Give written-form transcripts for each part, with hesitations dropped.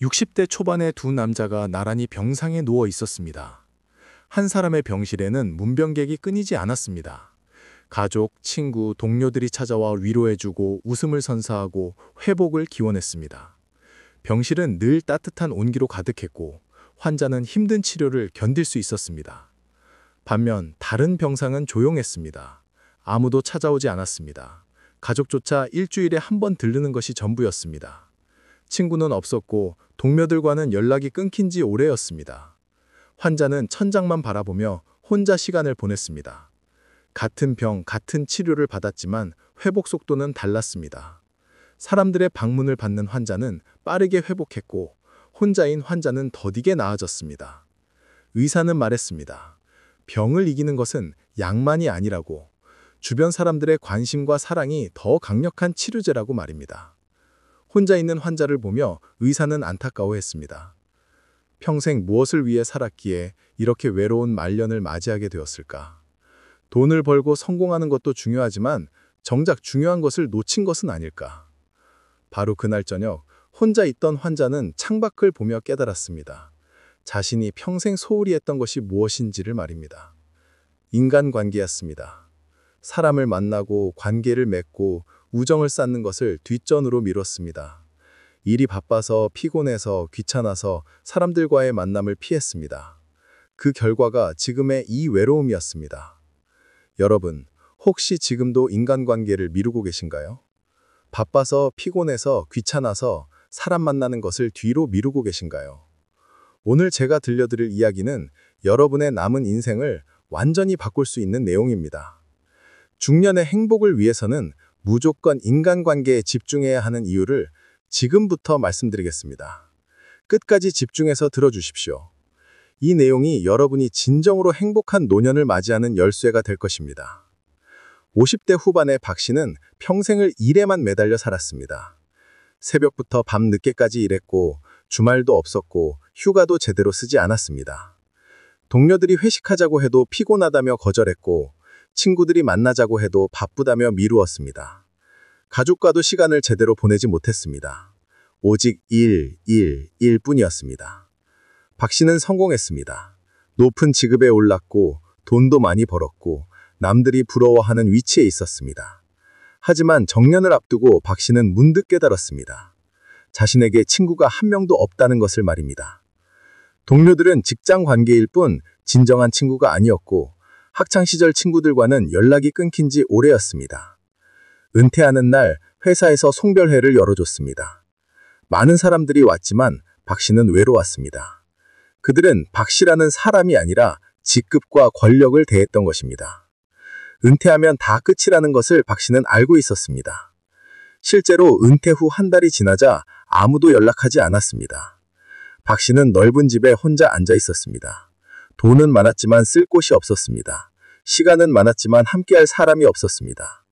60대 초반의 두 남자가 나란히 병상에 누워 있었습니다. 한 사람의 병실에는 문병객이 끊이지 않았습니다. 가족, 친구, 동료들이 찾아와 위로해주고 웃음을 선사하고 회복을 기원했습니다. 병실은 늘 따뜻한 온기로 가득했고 환자는 힘든 치료를 견딜 수 있었습니다. 반면 다른 병상은 조용했습니다. 아무도 찾아오지 않았습니다. 가족조차 일주일에 한 번 들르는 것이 전부였습니다. 친구는 없었고 동료들과는 연락이 끊긴 지 오래였습니다. 환자는 천장만 바라보며 혼자 시간을 보냈습니다. 같은 병, 같은 치료를 받았지만 회복 속도는 달랐습니다. 사람들의 방문을 받는 환자는 빠르게 회복했고 혼자인 환자는 더디게 나아졌습니다. 의사는 말했습니다. 병을 이기는 것은 약만이 아니라고, 주변 사람들의 관심과 사랑이 더 강력한 치료제라고 말입니다. 혼자 있는 환자를 보며 의사는 안타까워했습니다. 평생 무엇을 위해 살았기에 이렇게 외로운 말년을 맞이하게 되었을까? 돈을 벌고 성공하는 것도 중요하지만 정작 중요한 것을 놓친 것은 아닐까? 바로 그날 저녁 혼자 있던 환자는 창밖을 보며 깨달았습니다. 자신이 평생 소홀히 했던 것이 무엇인지를 말입니다. 인간관계였습니다. 사람을 만나고 관계를 맺고 우정을 쌓는 것을 뒷전으로 미뤘습니다. 일이 바빠서 피곤해서 귀찮아서 사람들과의 만남을 피했습니다. 그 결과가 지금의 이 외로움이었습니다. 여러분, 혹시 지금도 인간관계를 미루고 계신가요? 바빠서 피곤해서 귀찮아서 사람 만나는 것을 뒤로 미루고 계신가요? 오늘 제가 들려드릴 이야기는 여러분의 남은 인생을 완전히 바꿀 수 있는 내용입니다. 중년의 행복을 위해서는 무조건 인간관계에 집중해야 하는 이유를 지금부터 말씀드리겠습니다. 끝까지 집중해서 들어주십시오. 이 내용이 여러분이 진정으로 행복한 노년을 맞이하는 열쇠가 될 것입니다. 50대 후반의 박 씨는 평생을 일에만 매달려 살았습니다. 새벽부터 밤 늦게까지 일했고 주말도 없었고 휴가도 제대로 쓰지 않았습니다. 동료들이 회식하자고 해도 피곤하다며 거절했고 친구들이 만나자고 해도 바쁘다며 미루었습니다. 가족과도 시간을 제대로 보내지 못했습니다. 오직 일 뿐이었습니다. 박 씨는 성공했습니다. 높은 직급에 올랐고 돈도 많이 벌었고 남들이 부러워하는 위치에 있었습니다. 하지만 정년을 앞두고 박 씨는 문득 깨달았습니다. 자신에게 친구가 한 명도 없다는 것을 말입니다. 동료들은 직장 관계일 뿐 진정한 친구가 아니었고 학창시절 친구들과는 연락이 끊긴 지 오래였습니다. 은퇴하는 날 회사에서 송별회를 열어줬습니다. 많은 사람들이 왔지만 박 씨는 외로웠습니다. 그들은 박 씨라는 사람이 아니라 직급과 권력을 대했던 것입니다. 은퇴하면 다 끝이라는 것을 박 씨는 알고 있었습니다. 실제로 은퇴 후 한 달이 지나자 아무도 연락하지 않았습니다. 박 씨는 넓은 집에 혼자 앉아 있었습니다. 돈은 많았지만 쓸 곳이 없었습니다. 시간은 많았지만 함께할 사람이 없었습니다.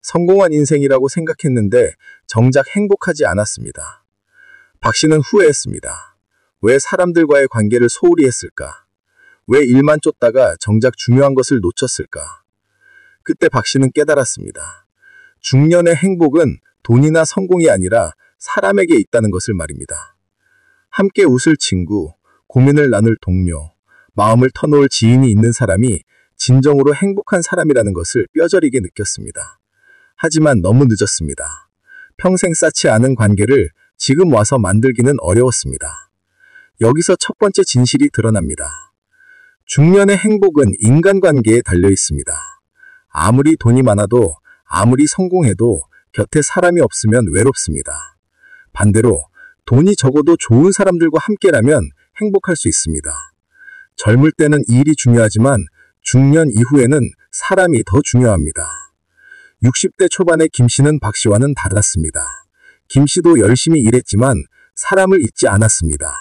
성공한 인생이라고 생각했는데 정작 행복하지 않았습니다. 박 씨는 후회했습니다. 왜 사람들과의 관계를 소홀히 했을까? 왜 일만 쫓다가 정작 중요한 것을 놓쳤을까? 그때 박 씨는 깨달았습니다. 중년의 행복은 돈이나 성공이 아니라 사람에게 있다는 것을 말입니다. 함께 웃을 친구, 고민을 나눌 동료, 마음을 터놓을 지인이 있는 사람이 진정으로 행복한 사람이라는 것을 뼈저리게 느꼈습니다. 하지만 너무 늦었습니다. 평생 쌓지 않은 관계를 지금 와서 만들기는 어려웠습니다. 여기서 첫 번째 진실이 드러납니다. 중년의 행복은 인간관계에 달려 있습니다. 아무리 돈이 많아도 아무리 성공해도 곁에 사람이 없으면 외롭습니다. 반대로 돈이 적어도 좋은 사람들과 함께라면 행복할 수 있습니다. 젊을 때는 일이 중요하지만 중년 이후에는 사람이 더 중요합니다. 60대 초반의 김 씨는 박 씨와는 달랐습니다. 김 씨도 열심히 일했지만 사람을 잊지 않았습니다.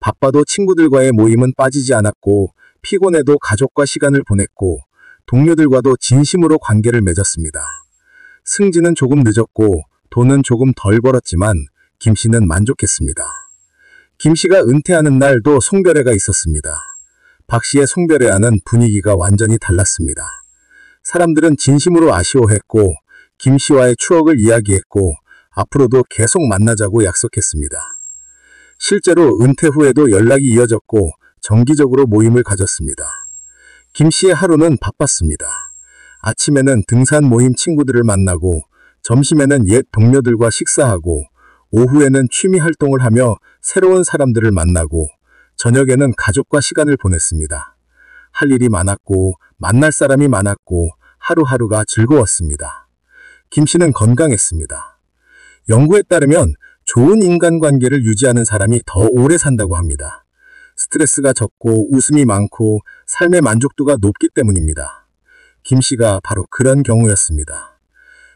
바빠도 친구들과의 모임은 빠지지 않았고 피곤해도 가족과 시간을 보냈고 동료들과도 진심으로 관계를 맺었습니다. 승진은 조금 늦었고 돈은 조금 덜 벌었지만 김 씨는 만족했습니다. 김 씨가 은퇴하는 날도 송별회가 있었습니다. 박 씨의 송별회와는 분위기가 완전히 달랐습니다. 사람들은 진심으로 아쉬워했고 김 씨와의 추억을 이야기했고 앞으로도 계속 만나자고 약속했습니다. 실제로 은퇴 후에도 연락이 이어졌고 정기적으로 모임을 가졌습니다. 김 씨의 하루는 바빴습니다. 아침에는 등산 모임 친구들을 만나고, 점심에는 옛 동료들과 식사하고, 오후에는 취미 활동을 하며 새로운 사람들을 만나고, 저녁에는 가족과 시간을 보냈습니다. 할 일이 많았고, 만날 사람이 많았고, 하루하루가 즐거웠습니다. 김 씨는 건강했습니다. 연구에 따르면 좋은 인간관계를 유지하는 사람이 더 오래 산다고 합니다. 스트레스가 적고 웃음이 많고 삶의 만족도가 높기 때문입니다. 김 씨가 바로 그런 경우였습니다.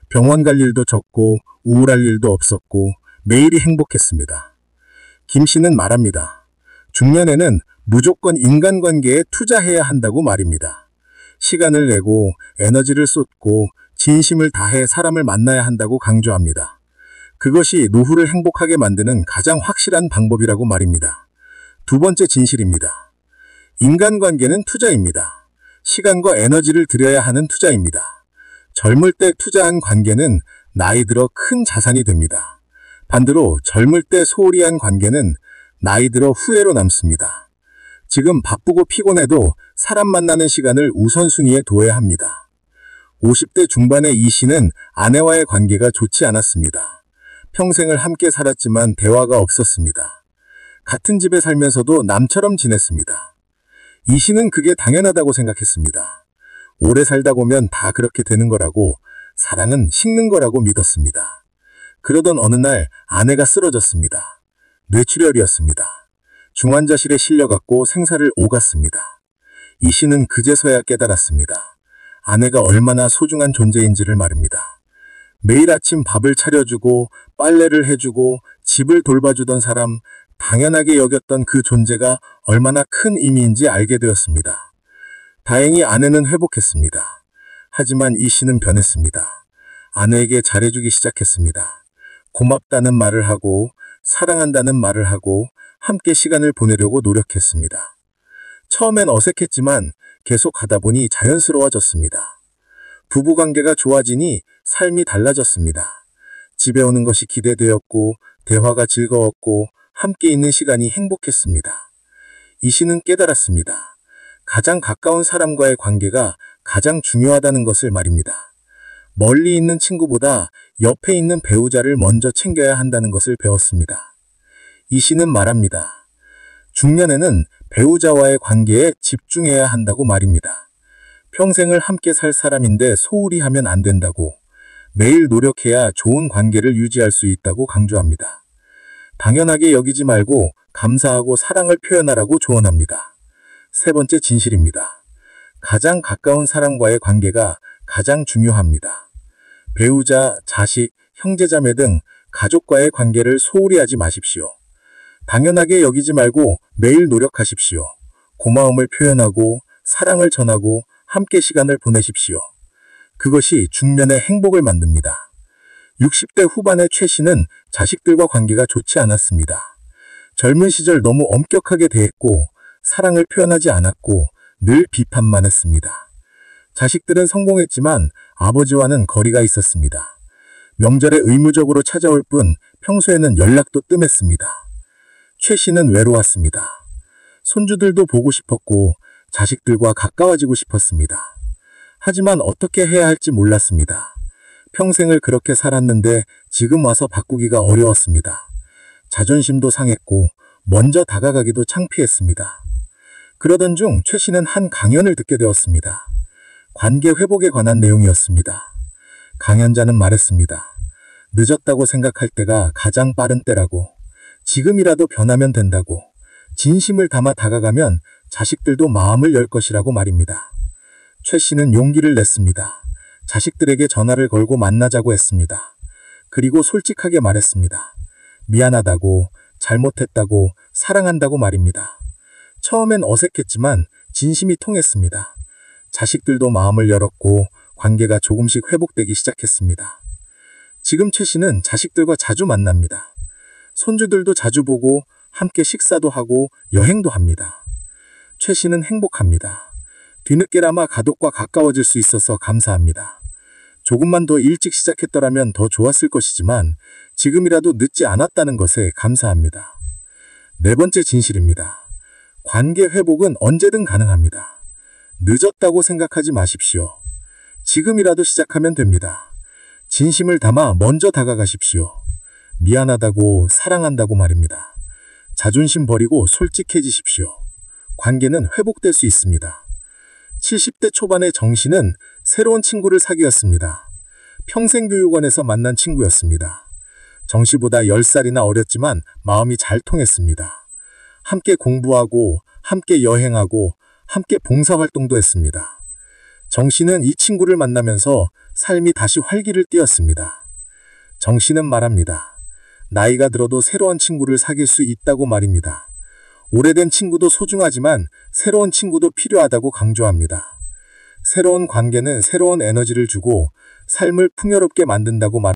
병원 갈 일도 적고 우울할 일도 없었고 매일이 행복했습니다. 김 씨는 말합니다. 중년에는 무조건 인간관계에 투자해야 한다고 말입니다. 시간을 내고 에너지를 쏟고 진심을 다해 사람을 만나야 한다고 강조합니다. 그것이 노후를 행복하게 만드는 가장 확실한 방법이라고 말입니다. 두 번째 진실입니다. 인간관계는 투자입니다. 시간과 에너지를 들여야 하는 투자입니다. 젊을 때 투자한 관계는 나이 들어 큰 자산이 됩니다. 반대로 젊을 때 소홀히 한 관계는 나이 들어 후회로 남습니다. 지금 바쁘고 피곤해도 사람 만나는 시간을 우선순위에 둬야 합니다. 50대 중반의 이 씨는 아내와의 관계가 좋지 않았습니다. 평생을 함께 살았지만 대화가 없었습니다. 같은 집에 살면서도 남처럼 지냈습니다. 이 씨는 그게 당연하다고 생각했습니다. 오래 살다 보면 다 그렇게 되는 거라고, 사랑은 식는 거라고 믿었습니다. 그러던 어느 날 아내가 쓰러졌습니다. 뇌출혈이었습니다. 중환자실에 실려갔고 생사를 오갔습니다. 이 씨는 그제서야 깨달았습니다. 아내가 얼마나 소중한 존재인지를 말입니다. 매일 아침 밥을 차려주고 빨래를 해주고 집을 돌봐주던 사람, 당연하게 여겼던 그 존재가 얼마나 큰 의미인지 알게 되었습니다. 다행히 아내는 회복했습니다. 하지만 이 씨는 변했습니다. 아내에게 잘해주기 시작했습니다. 고맙다는 말을 하고 사랑한다는 말을 하고 함께 시간을 보내려고 노력했습니다. 처음엔 어색했지만 계속 하다 보니 자연스러워졌습니다. 부부관계가 좋아지니 삶이 달라졌습니다. 집에 오는 것이 기대되었고 대화가 즐거웠고 함께 있는 시간이 행복했습니다. 이 씨는 깨달았습니다. 가장 가까운 사람과의 관계가 가장 중요하다는 것을 말입니다. 멀리 있는 친구보다 옆에 있는 배우자를 먼저 챙겨야 한다는 것을 배웠습니다. 이 씨는 말합니다. 중년에는 배우자와의 관계에 집중해야 한다고 말입니다. 평생을 함께 살 사람인데 소홀히 하면 안 된다고, 매일 노력해야 좋은 관계를 유지할 수 있다고 강조합니다. 당연하게 여기지 말고 감사하고 사랑을 표현하라고 조언합니다. 세 번째 진실입니다. 가장 가까운 사람과의 관계가 가장 중요합니다. 배우자, 자식, 형제자매 등 가족과의 관계를 소홀히 하지 마십시오. 당연하게 여기지 말고 매일 노력하십시오. 고마움을 표현하고 사랑을 전하고 함께 시간을 보내십시오. 그것이 중년의 행복을 만듭니다. 60대 후반의 최 씨는 자식들과 관계가 좋지 않았습니다. 젊은 시절 너무 엄격하게 대했고 사랑을 표현하지 않았고 늘 비판만 했습니다. 자식들은 성공했지만 아버지와는 거리가 있었습니다. 명절에 의무적으로 찾아올 뿐 평소에는 연락도 뜸했습니다. 최 씨는 외로웠습니다. 손주들도 보고 싶었고 자식들과 가까워지고 싶었습니다. 하지만 어떻게 해야 할지 몰랐습니다. 평생을 그렇게 살았는데 지금 와서 바꾸기가 어려웠습니다. 자존심도 상했고 먼저 다가가기도 창피했습니다. 그러던 중 최 씨는 한 강연을 듣게 되었습니다. 관계 회복에 관한 내용이었습니다. 강연자는 말했습니다. 늦었다고 생각할 때가 가장 빠른 때라고, 지금이라도 변하면 된다고, 진심을 담아 다가가면 자식들도 마음을 열 것이라고 말입니다. 최 씨는 용기를 냈습니다. 자식들에게 전화를 걸고 만나자고 했습니다. 그리고 솔직하게 말했습니다. 미안하다고, 잘못했다고, 사랑한다고 말입니다. 처음엔 어색했지만 진심이 통했습니다. 자식들도 마음을 열었고 관계가 조금씩 회복되기 시작했습니다. 지금 최 씨는 자식들과 자주 만납니다. 손주들도 자주 보고 함께 식사도 하고 여행도 합니다. 최 씨는 행복합니다. 뒤늦게나마 가족과 가까워질 수 있어서 감사합니다. 조금만 더 일찍 시작했더라면 더 좋았을 것이지만 지금이라도 늦지 않았다는 것에 감사합니다. 네 번째 진실입니다. 관계 회복은 언제든 가능합니다. 늦었다고 생각하지 마십시오. 지금이라도 시작하면 됩니다. 진심을 담아 먼저 다가가십시오. 미안하다고, 사랑한다고 말입니다. 자존심 버리고 솔직해지십시오. 관계는 회복될 수 있습니다. 70대 초반의 정 씨는 새로운 친구를 사귀었습니다. 평생교육원에서 만난 친구였습니다. 정 씨보다 10살이나 어렸지만 마음이 잘 통했습니다. 함께 공부하고, 함께 여행하고, 함께 봉사활동도 했습니다. 정 씨는 이 친구를 만나면서 삶이 다시 활기를 띠었습니다. 정 씨는 말합니다. 나이가 들어도 새로운 친구를 사귈 수 있다고 말입니다. 오래된 친구도 소중하지만 새로운 친구도 필요하다고 강조합니다. 새로운 관계는 새로운 에너지를 주고 삶을 풍요롭게 만든다고 말합니다.